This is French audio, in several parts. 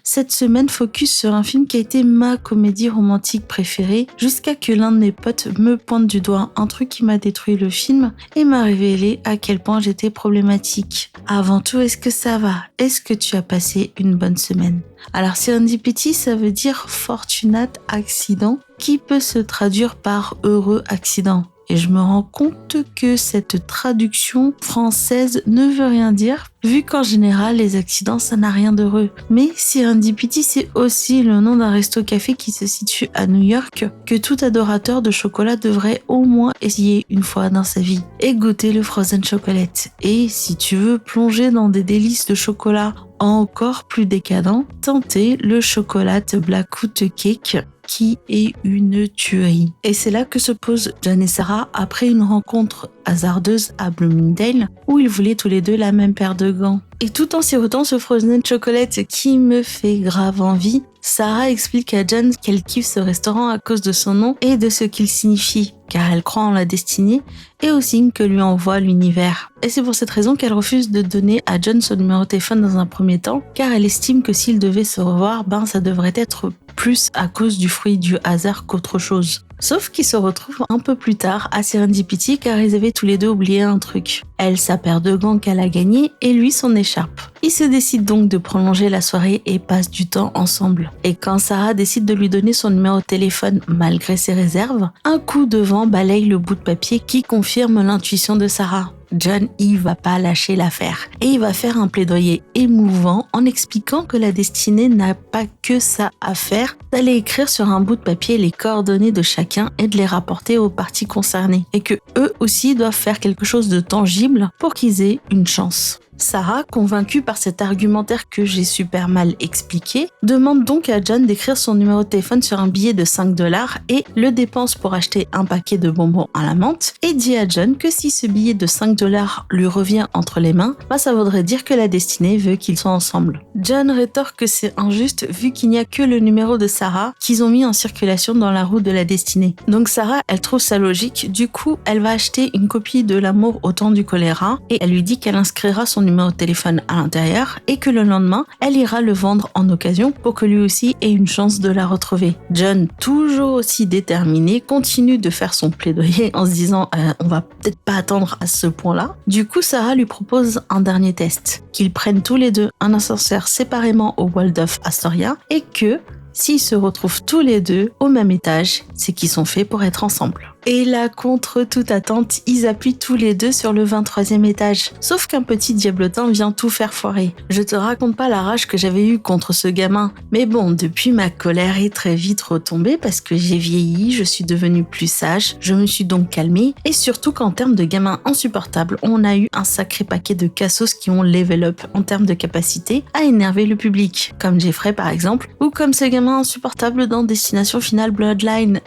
cette semaine focus sur un film qui a été ma comédie romantique préférée jusqu'à que l'un de mes potes me pointe du doigt un truc qui m'a détruit le film et m'a révélé à quel point j'étais problématique. Avant tout, est-ce que ça va? Est-ce que tu as passé une bonne semaine? Alors serendipity, ça veut dire fortunate accident qui peut se traduire par heureux accident. Et je me rends compte que cette traduction française ne veut rien dire, vu qu'en général, les accidents, ça n'a rien d'heureux. Mais Serendipity, c'est aussi le nom d'un resto-café qui se situe à New York, que tout adorateur de chocolat devrait au moins essayer une fois dans sa vie, et goûter le frozen chocolate. Et si tu veux plonger dans des délices de chocolat encore plus décadents, tentez le chocolat Blackwood Cake, qui est une tuerie. Et c'est là que se posent John et Sarah après une rencontre hasardeuse à Bloomingdale où ils voulaient tous les deux la même paire de gants. Et tout en sirotant ce frozen chocolate qui me fait grave envie, Sarah explique à John qu'elle kiffe ce restaurant à cause de son nom et de ce qu'il signifie, car elle croit en la destinée et aux signes que lui envoie l'univers. Et c'est pour cette raison qu'elle refuse de donner à John son numéro de téléphone dans un premier temps, car elle estime que s'ils devaient se revoir, ça devrait être plus à cause du fruit du hasard qu'autre chose. Sauf qu'ils se retrouvent un peu plus tard à Serendipity car ils avaient tous les deux oublié un truc. Elle sa paire de gants qu'elle a gagné et lui son écharpe. Ils se décident donc de prolonger la soirée et passent du temps ensemble. Et quand Sarah décide de lui donner son numéro de téléphone malgré ses réserves, un coup de vent balaye le bout de papier qui confirme l'intuition de Sarah. John, il va pas lâcher l'affaire et il va faire un plaidoyer émouvant en expliquant que la destinée n'a pas que ça à faire d'aller écrire sur un bout de papier les coordonnées de chacun et de les rapporter aux parties concernées et que eux aussi doivent faire quelque chose de tangible pour qu'ils aient une chance. Sarah, convaincue par cet argumentaire que j'ai super mal expliqué, demande donc à John d'écrire son numéro de téléphone sur un billet de 5$ et le dépense pour acheter un paquet de bonbons à la menthe et dit à John que si ce billet de 5$ lui revient entre les mains, ça voudrait dire que la destinée veut qu'ils soient ensemble. John rétorque que c'est injuste vu qu'il n'y a que le numéro de Sarah qu'ils ont mis en circulation dans la roue de la destinée. Donc Sarah, elle trouve ça logique, du coup elle va acheter une copie de L'amour au temps du choléra et elle lui dit qu'elle inscrira son numéro de téléphone à l'intérieur et que le lendemain, elle ira le vendre en occasion pour que lui aussi ait une chance de la retrouver. John, toujours aussi déterminé, continue de faire son plaidoyer en se disant on va peut-être pas attendre à ce point-là. Du coup, Sarah lui propose un dernier test, qu'ils prennent tous les deux un ascenseur séparément au Waldorf Astoria et que s'ils se retrouvent tous les deux au même étage, c'est qu'ils sont faits pour être ensemble. Et là, contre toute attente, ils appuient tous les deux sur le 23e étage. Sauf qu'un petit diablotin vient tout faire foirer. Je te raconte pas la rage que j'avais eue contre ce gamin. Mais bon, depuis ma colère est très vite retombée parce que j'ai vieilli, je suis devenue plus sage, je me suis donc calmée. Et surtout qu'en termes de gamins insupportables, on a eu un sacré paquet de cassos qui ont level up en termes de capacité à énerver le public. Comme Jeffrey par exemple, ou comme ce gamin insupportable dans Destination Finale Bloodline.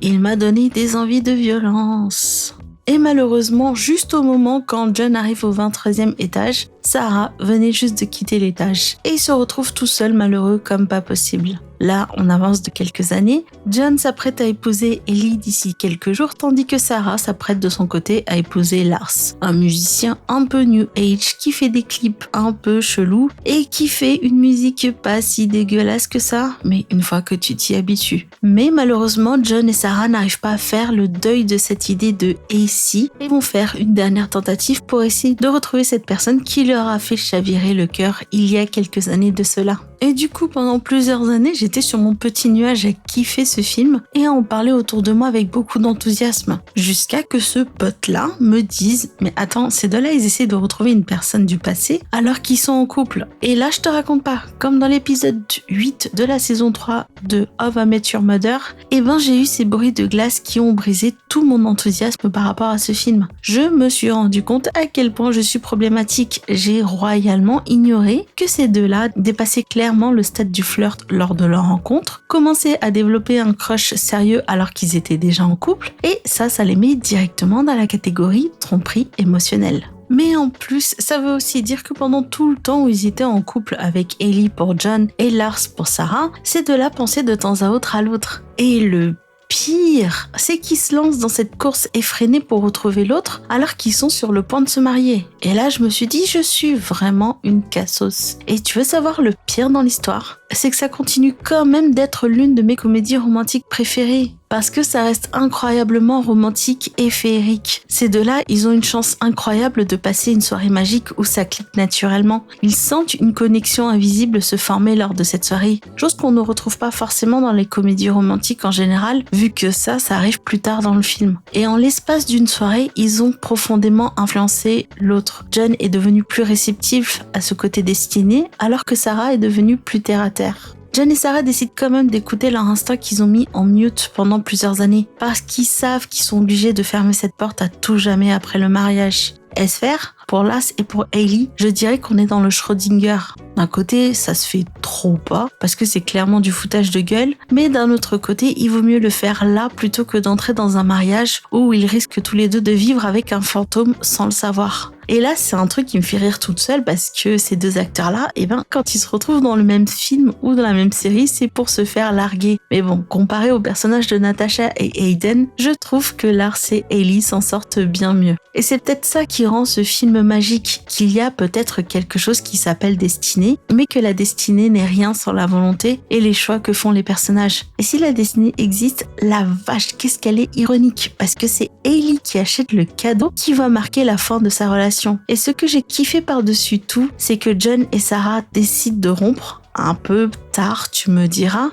Il m'a donné des envies de violence. Et malheureusement, juste au moment quand John arrive au 23e étage, Sarah venait juste de quitter l'étage. Et il se retrouve tout seul malheureux comme pas possible. Là, on avance de quelques années. John s'apprête à épouser Ellie d'ici quelques jours, tandis que Sarah s'apprête de son côté à épouser Lars, un musicien un peu new age qui fait des clips un peu chelous et qui fait une musique pas si dégueulasse que ça, mais une fois que tu t'y habitues. Mais malheureusement, John et Sarah n'arrivent pas à faire le deuil de cette idée de « et si ?» et vont faire une dernière tentative pour essayer de retrouver cette personne qui leur a fait chavirer le cœur il y a quelques années de cela. Et du coup, pendant plusieurs années, j'étais sur mon petit nuage à kiffer ce film et à en parler autour de moi avec beaucoup d'enthousiasme. Jusqu'à que ce pote-là me dise « Mais attends, ces deux-là, ils essaient de retrouver une personne du passé alors qu'ils sont en couple. » Et là, je te raconte pas, comme dans l'épisode 8 de la saison 3 de How I Met Your Mother, j'ai eu ces bruits de glace qui ont brisé tout mon enthousiasme par rapport à ce film. Je me suis rendu compte à quel point je suis problématique. J'ai royalement ignoré que ces deux-là dépassaient clairement le stade du flirt lors de leur rencontre, commençaient à développer un crush sérieux alors qu'ils étaient déjà en couple, et ça les met directement dans la catégorie tromperie émotionnelle. Mais en plus, ça veut aussi dire que pendant tout le temps où ils étaient en couple avec Ellie pour John et Lars pour Sarah, ces deux-là pensaient de temps à autre à l'autre. Et le pire, c'est qu'ils se lancent dans cette course effrénée pour retrouver l'autre alors qu'ils sont sur le point de se marier. Et là, je me suis dit, je suis vraiment une cassos. Et tu veux savoir le pire dans l'histoire? C'est que ça continue quand même d'être l'une de mes comédies romantiques préférées. Parce que ça reste incroyablement romantique et féerique. Ces deux-là, ils ont une chance incroyable de passer une soirée magique où ça clique naturellement. Ils sentent une connexion invisible se former lors de cette soirée. Chose qu'on ne retrouve pas forcément dans les comédies romantiques en général, vu que ça arrive plus tard dans le film. Et en l'espace d'une soirée, ils ont profondément influencé l'autre. John est devenu plus réceptif à ce côté destiné, alors que Sarah est devenue plus terre à terre. John et Sarah décident quand même d'écouter leur instinct qu'ils ont mis en mute pendant plusieurs années, parce qu'ils savent qu'ils sont obligés de fermer cette porte à tout jamais après le mariage. Est-ce faire? Pour Lars et pour Hailey, je dirais qu'on est dans le Schrödinger. D'un côté, ça se fait trop pas, parce que c'est clairement du foutage de gueule, mais d'un autre côté, il vaut mieux le faire là plutôt que d'entrer dans un mariage où ils risquent tous les deux de vivre avec un fantôme sans le savoir. Et là, c'est un truc qui me fait rire toute seule parce que ces deux acteurs-là, quand ils se retrouvent dans le même film ou dans la même série, c'est pour se faire larguer. Mais bon, comparé aux personnages de Natasha et Hayden, je trouve que Lars et Hailey s'en sortent bien mieux. Et c'est peut-être ça qui rend ce film magique, qu'il y a peut-être quelque chose qui s'appelle destinée, mais que la destinée n'est rien sans la volonté et les choix que font les personnages. Et si la destinée existe, la vache, qu'est-ce qu'elle est ironique, parce que c'est Hailey qui achète le cadeau qui va marquer la fin de sa relation. Et ce que j'ai kiffé par-dessus tout, c'est que John et Sarah décident de rompre, un peu tard tu me diras,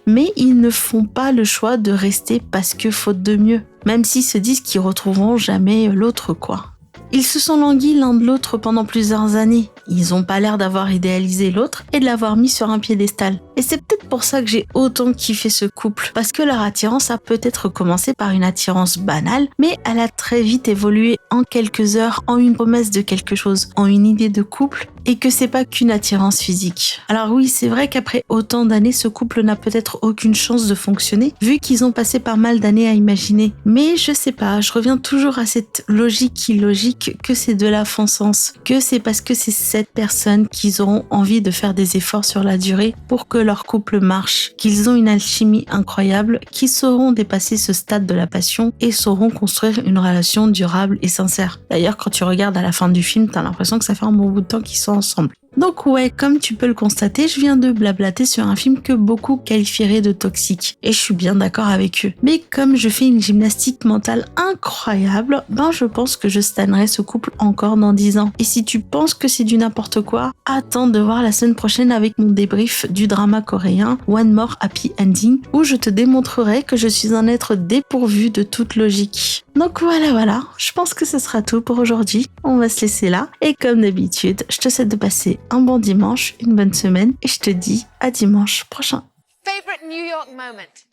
mais ils ne font pas le choix de rester parce que faute de mieux, même s'ils se disent qu'ils retrouveront jamais l'autre quoi. Ils se sont languis l'un de l'autre pendant plusieurs années. Ils ont pas l'air d'avoir idéalisé l'autre et de l'avoir mis sur un piédestal. Et c'est peut-être pour ça que j'ai autant kiffé ce couple, parce que leur attirance a peut-être commencé par une attirance banale, mais elle a très vite évolué en quelques heures en une promesse de quelque chose, en une idée de couple, et que c'est pas qu'une attirance physique. Alors oui, c'est vrai qu'après autant d'années, ce couple n'a peut-être aucune chance de fonctionner, vu qu'ils ont passé pas mal d'années à imaginer. Mais je sais pas, je reviens toujours à cette logique illogique que ces deux-là font sens, que c'est parce que c'est cette personne qu'ils auront envie de faire des efforts sur la durée pour que leur couple marche, qu'ils ont une alchimie incroyable, qu'ils sauront dépasser ce stade de la passion et sauront construire une relation durable et sincère. D'ailleurs, quand tu regardes à la fin du film, t'as l'impression que ça fait un bon bout de temps qu'ils sont ensemble. Donc ouais, comme tu peux le constater, je viens de blablater sur un film que beaucoup qualifieraient de toxique. Et je suis bien d'accord avec eux. Mais comme je fais une gymnastique mentale incroyable, je pense que je stannerai ce couple encore dans 10 ans. Et si tu penses que c'est du n'importe quoi, attends de voir la semaine prochaine avec mon débrief du drama coréen One More Happy Ending, où je te démontrerai que je suis un être dépourvu de toute logique. Donc voilà, je pense que ce sera tout pour aujourd'hui. On va se laisser là. Et comme d'habitude, je te souhaite de passer un bon dimanche, une bonne semaine, et je te dis à dimanche prochain. Favorite New York moment?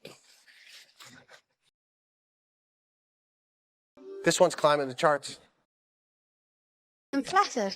This one's climbing the charts. I'm flattered.